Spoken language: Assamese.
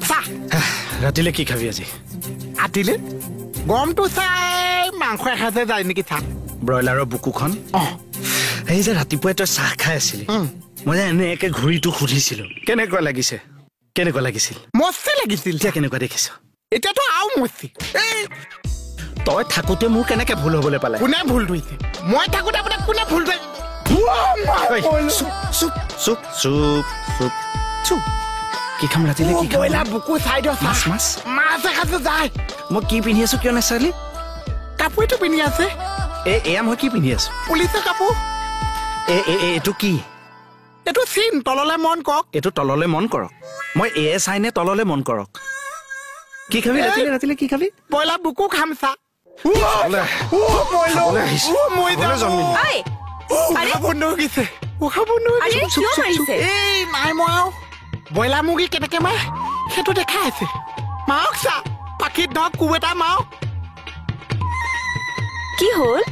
চাহ ৰাতিলে কি খাবি আজি ৰাতিলে গমটো চাই মাংস এসাঁজে যায় নেকি চাহ ব্ৰইলাৰৰ বুকুখন এই যে ৰাতিপুৱাই তই চাহ খাই আছিলি মই যে এনেকে ঘূৰিটো সুধিছিলো কেনেকুৱা লাগিছিল মস্তি লাগিছিল এতিয়া কেনেকুৱা দেখিছ এতিয়াতো আৰু মস্তি তই থাকোতে মোৰ কেনেকে ভুল হ'বলৈ পালে কোনে ভুল ধৰিছে মই থাকোতে আপোনাক কোনে ভুল ধৰিছে চুপ কি খাম ৰাতিলে কি খাম ব্ৰইলাৰ বুকু চাই দিয়ক মাছ মাছ এসাঁজে যায় মই কি পিন্ধি আছো কিয় নাচালি কাপোৰটো পিন্ধি আছে এয়া মই কি পিন্ধি আছো পুলিচৰ কাপোৰ এইটো কি এইটো চিন তললৈ মন কৰক এইটো তললৈ মন কৰক মই এয়ে চাইনে তললৈ মন কৰক কি খাবি ৰাতিলে কি খাবি ব্ৰইলাৰ বুকু খাম চা ব্ৰইলাৰ মুৰ্গী কেনেকে মাৰে সেইটো দেখাই আছে মাৰক চা পাখিত ধৰক কোব এটা মাৰক কি হ'ল